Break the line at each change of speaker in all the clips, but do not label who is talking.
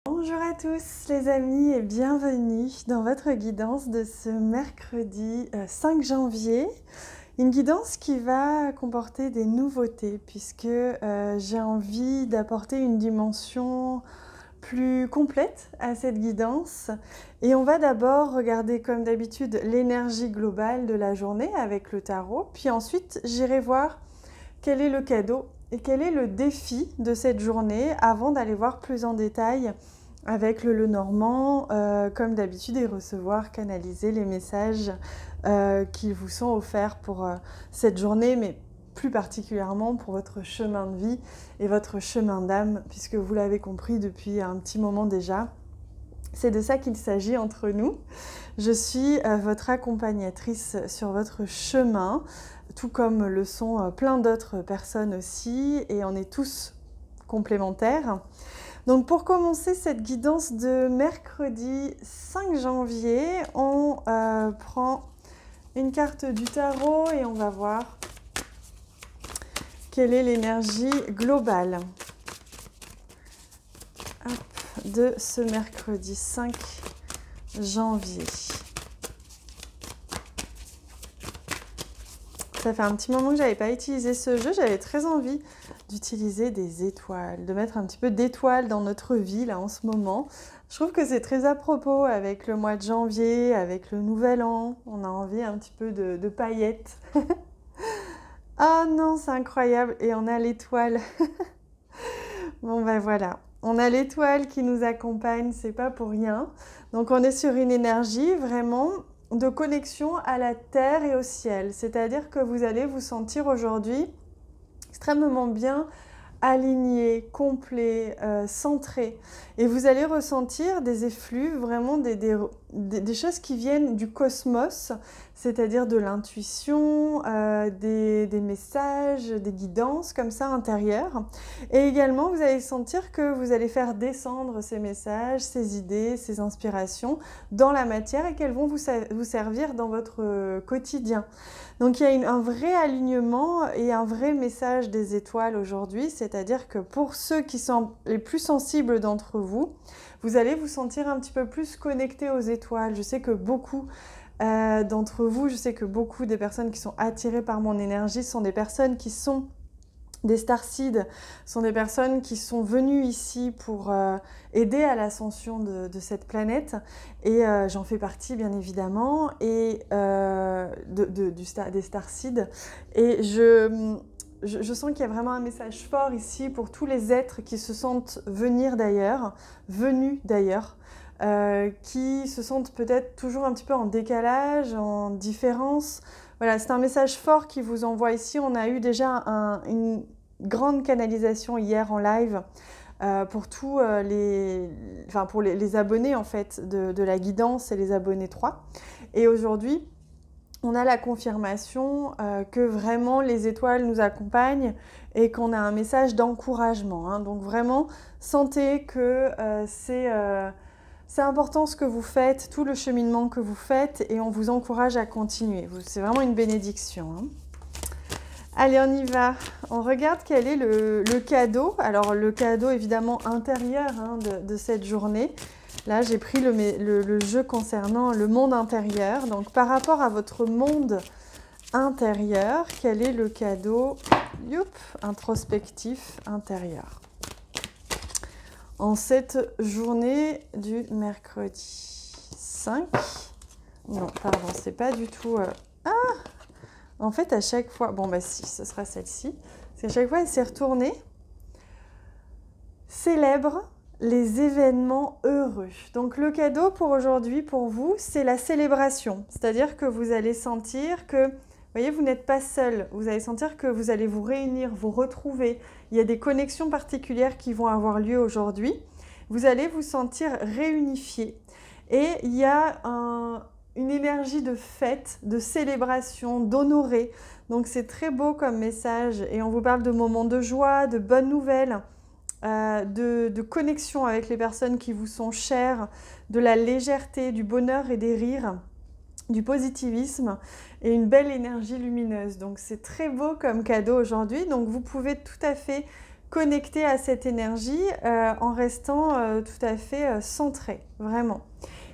Bonjour à tous les amis et bienvenue dans votre guidance de ce mercredi 5 janvier. Une guidance qui va comporter des nouveautés puisque j'ai envie d'apporter une dimension plus complète à cette guidance. Et on va d'abord regarder comme d'habitude l'énergie globale de la journée avec le tarot. Puis ensuite j'irai voir quel est le cadeau et quel est le défi de cette journée avant d'aller voir plus en détail avec le Lenormand, comme d'habitude, et recevoir, canaliser les messages qui vous sont offerts pour cette journée, mais plus particulièrement pour votre chemin de vie et votre chemin d'âme, puisque vous l'avez compris depuis un petit moment déjà. C'est de ça qu'il s'agit entre nous. Je suis votre accompagnatrice sur votre chemin, tout comme le sont plein d'autres personnes aussi, et on est tous complémentaires. Donc pour commencer cette guidance de mercredi 5 janvier, on prend une carte du tarot et on va voir quelle est l'énergie globale de ce mercredi 5 janvier. Ça fait un petit moment que je n'avais pas utilisé ce jeu, j'avais très envie d'utiliser des étoiles, de mettre un petit peu d'étoiles dans notre vie là en ce moment. Je trouve que c'est très à propos avec le mois de janvier, avec le nouvel an, on a envie un petit peu de paillettes. Ah non, c'est incroyable, et on a l'étoile. Bon ben voilà, on a l'étoile qui nous accompagne, c'est pas pour rien. Donc on est sur une énergie vraiment de connexion à la terre et au ciel. C'est-à-dire que vous allez vous sentir aujourd'hui extrêmement bien aligné, complet, centré. Et vous allez ressentir des effluves, vraiment des choses qui viennent du cosmos, c'est-à-dire de l'intuition, des messages, des guidances comme ça intérieures. Et également, vous allez sentir que vous allez faire descendre ces messages, ces idées, ces inspirations dans la matière et qu'elles vont vous servir dans votre quotidien. Donc il y a un vrai alignement et un vrai message des étoiles aujourd'hui, c'est-à-dire que pour ceux qui sont les plus sensibles d'entre vous, vous allez vous sentir un petit peu plus connectés aux étoiles. Je sais que beaucoup d'entre vous, je sais que beaucoup des personnes qui sont attirées par mon énergie sont des personnes qui sont des starseeds, sont des personnes qui sont venues ici pour aider à l'ascension de cette planète, et j'en fais partie bien évidemment, et des starseeds, et je sens qu'il y a vraiment un message fort ici pour tous les êtres qui se sentent venus d'ailleurs, qui se sentent peut-être toujours un petit peu en décalage, en différence. Voilà, c'est un message fort qui vous envoie ici. On a eu déjà une grande canalisation hier en live pour tous pour les abonnés en fait de la guidance et les abonnés 3. Et aujourd'hui, on a la confirmation que vraiment les étoiles nous accompagnent et qu'on a un message d'encouragement. Hein. Donc vraiment, sentez que c'est important ce que vous faites, tout le cheminement que vous faites, et on vous encourage à continuer. C'est vraiment une bénédiction. Hein. Allez, on y va. On regarde quel est le cadeau. Alors, le cadeau évidemment intérieur de cette journée. Là, j'ai pris le jeu concernant le monde intérieur. Donc, par rapport à votre monde intérieur, quel est le cadeau introspectif intérieur en cette journée du mercredi 5. Non, pardon, c'est pas du tout... En fait, à chaque fois... Bon, bah si, ce sera celle-ci. Parce qu'à chaque fois, elle s'est retournée. Célèbre les événements heureux. Donc, le cadeau pour aujourd'hui, pour vous, c'est la célébration. C'est-à-dire que vous allez sentir que... Vous voyez, vous n'êtes pas seul. Vous allez sentir que vous allez vous réunir, vous retrouver. Il y a des connexions particulières qui vont avoir lieu aujourd'hui. Vous allez vous sentir réunifié. Et il y a une énergie de fête, de célébration, d'honorer. Donc c'est très beau comme message. Et on vous parle de moments de joie, de bonnes nouvelles, de connexion avec les personnes qui vous sont chères, de la légèreté, du bonheur et des rires, du positivisme et une belle énergie lumineuse. Donc c'est très beau comme cadeau aujourd'hui. Donc vous pouvez tout à fait connecter à cette énergie en restant tout à fait centré, vraiment.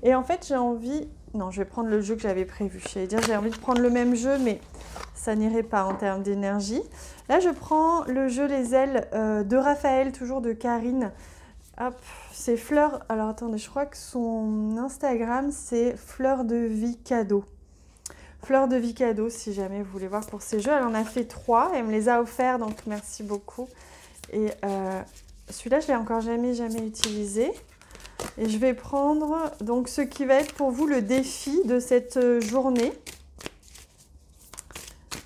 Et en fait, j'ai envie... Non, je vais prendre le jeu que j'avais prévu. J'allais dire, j'ai envie de prendre le même jeu, mais ça n'irait pas en termes d'énergie. Là, je prends le jeu Les ailes de Raphaël, toujours de Karine. Hop, c'est Fleur... Alors, attendez, je crois que son Instagram, c'est Fleur de vie cadeau. Fleur de vie cadeau, si jamais vous voulez voir pour ces jeux. Elle en a fait 3, elle me les a offerts, donc merci beaucoup. Et celui-là, je ne l'ai encore jamais utilisé. Et je vais prendre donc ce qui va être pour vous le défi de cette journée,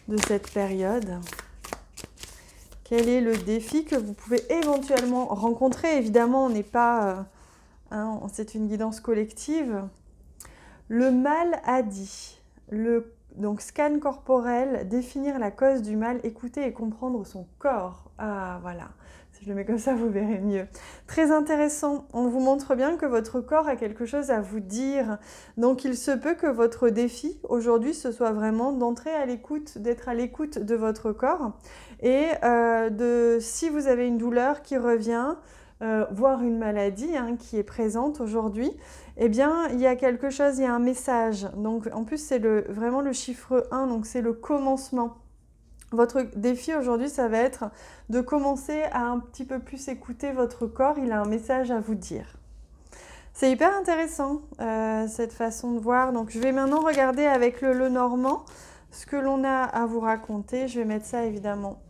de cette période. Quel est le défi que vous pouvez éventuellement rencontrer? Évidemment, on n'est pas... c'est une guidance collective. Le mal a dit. Donc, scan corporel, définir la cause du mal, écouter et comprendre son corps. Ah, voilà. Si je le mets comme ça, vous verrez mieux. Très intéressant. On vous montre bien que votre corps a quelque chose à vous dire. Donc, il se peut que votre défi, aujourd'hui, ce soit vraiment d'entrer à l'écoute, d'être à l'écoute de votre corps. Et si vous avez une douleur qui revient, voire une maladie qui est présente aujourd'hui, eh bien, il y a quelque chose, il y a un message. Donc, en plus, c'est vraiment le chiffre 1, donc c'est le commencement. Votre défi aujourd'hui, ça va être de commencer à un petit peu plus écouter votre corps. Il a un message à vous dire. C'est hyper intéressant, cette façon de voir. Donc, je vais maintenant regarder avec le Lenormand ce que l'on a à vous raconter. Je vais mettre ça, évidemment,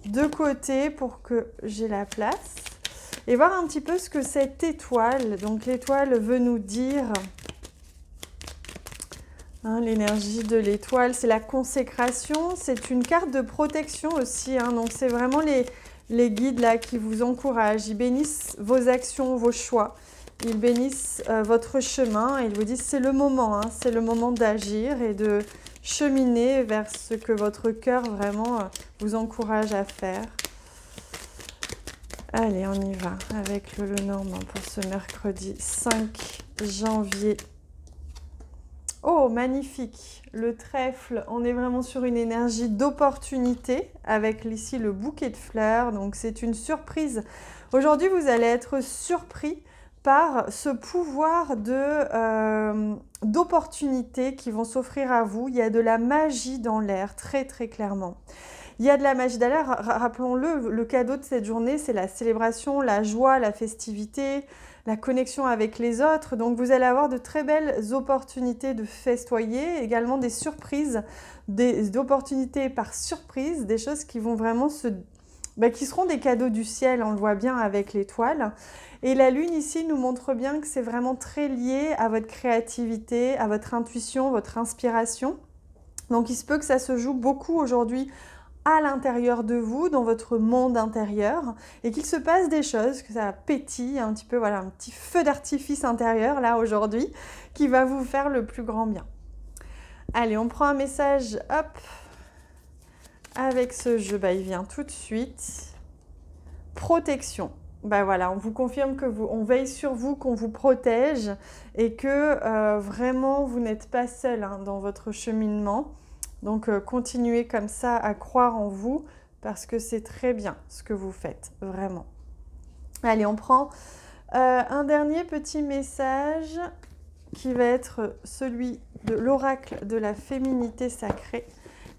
de côté pour que j'ai la place. Et voir un petit peu ce que cette étoile, donc l'étoile veut nous dire. L'énergie de l'étoile, c'est la consécration, c'est une carte de protection aussi. Donc c'est vraiment les guides là qui vous encouragent. Ils bénissent vos actions, vos choix. Ils bénissent votre chemin et ils vous disent c'est le moment d'agir et de cheminer vers ce que votre cœur vraiment vous encourage à faire. Allez, on y va avec le Lenormand pour ce mercredi 5 janvier. Oh, magnifique! Le trèfle, on est vraiment sur une énergie d'opportunité avec ici le bouquet de fleurs. Donc, c'est une surprise. Aujourd'hui, vous allez être surpris par ce pouvoir d'opportunités qui vont s'offrir à vous. Il y a de la magie dans l'air, très, très clairement. Il y a de la magie d'ailleurs, rappelons-le, le cadeau de cette journée, c'est la célébration, la joie, la festivité, la connexion avec les autres. Donc, vous allez avoir de très belles opportunités de festoyer, également des surprises, des opportunités par surprise, des choses qui vont vraiment qui seront des cadeaux du ciel, on le voit bien avec l'étoile. Et la lune ici nous montre bien que c'est vraiment très lié à votre créativité, à votre intuition, votre inspiration. Donc, il se peut que ça se joue beaucoup aujourd'hui à l'intérieur de vous, dans votre monde intérieur, et qu'il se passe des choses, que ça pétille un petit peu, voilà, un petit feu d'artifice intérieur, là, aujourd'hui, qui va vous faire le plus grand bien. Allez, on prend un message, hop, avec ce jeu, il vient tout de suite. Protection. Voilà, on vous confirme que on veille sur vous, qu'on vous protège, et que vraiment, vous n'êtes pas seul dans votre cheminement. Donc, continuez comme ça à croire en vous parce que c'est très bien ce que vous faites, vraiment. Allez, on prend un dernier petit message qui va être celui de l'oracle de la féminité sacrée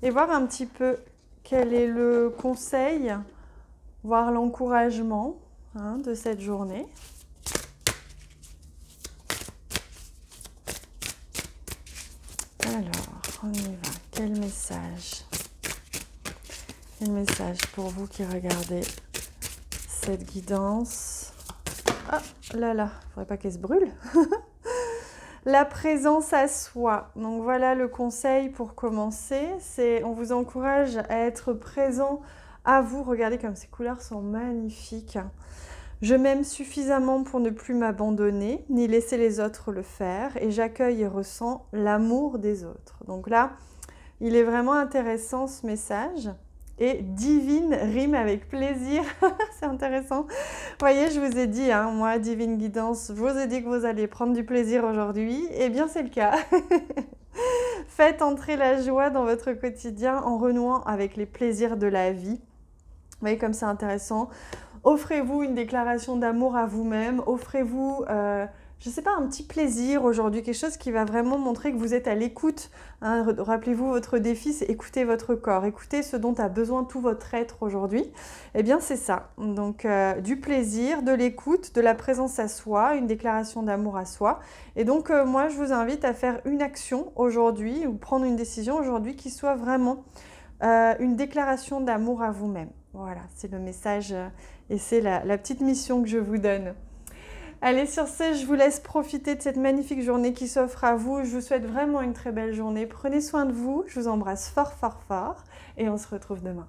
et voir un petit peu quel est le conseil, voire l'encouragement de cette journée. Alors, on y va. Quel message? Quel message pour vous qui regardez cette guidance? Ah là là, il ne faudrait pas qu'elle se brûle. La présence à soi. Donc voilà le conseil pour commencer. On vous encourage à être présent à vous. Regardez comme ces couleurs sont magnifiques. Je m'aime suffisamment pour ne plus m'abandonner, ni laisser les autres le faire, et j'accueille et ressens l'amour des autres. Donc là, il est vraiment intéressant ce message. Et divine rime avec plaisir. C'est intéressant. Vous voyez, je vous ai dit, moi, divine guidance, je vous ai dit que vous allez prendre du plaisir aujourd'hui. Eh bien, c'est le cas. Faites entrer la joie dans votre quotidien en renouant avec les plaisirs de la vie. voyez comme c'est intéressant. Offrez-vous une déclaration d'amour à vous-même. Offrez-vous, je ne sais pas, un petit plaisir aujourd'hui. Quelque chose qui va vraiment montrer que vous êtes à l'écoute. Hein. Rappelez-vous, votre défi, c'est écouter votre corps. Écouter ce dont a besoin tout votre être aujourd'hui. Eh bien, c'est ça. Donc, du plaisir, de l'écoute, de la présence à soi, une déclaration d'amour à soi. Et donc, moi, je vous invite à faire une action aujourd'hui ou prendre une décision aujourd'hui qui soit vraiment une déclaration d'amour à vous-même. Voilà, c'est le message et c'est la petite mission que je vous donne. Allez, sur ce, je vous laisse profiter de cette magnifique journée qui s'offre à vous. Je vous souhaite vraiment une très belle journée. Prenez soin de vous. Je vous embrasse fort, fort, fort et on se retrouve demain.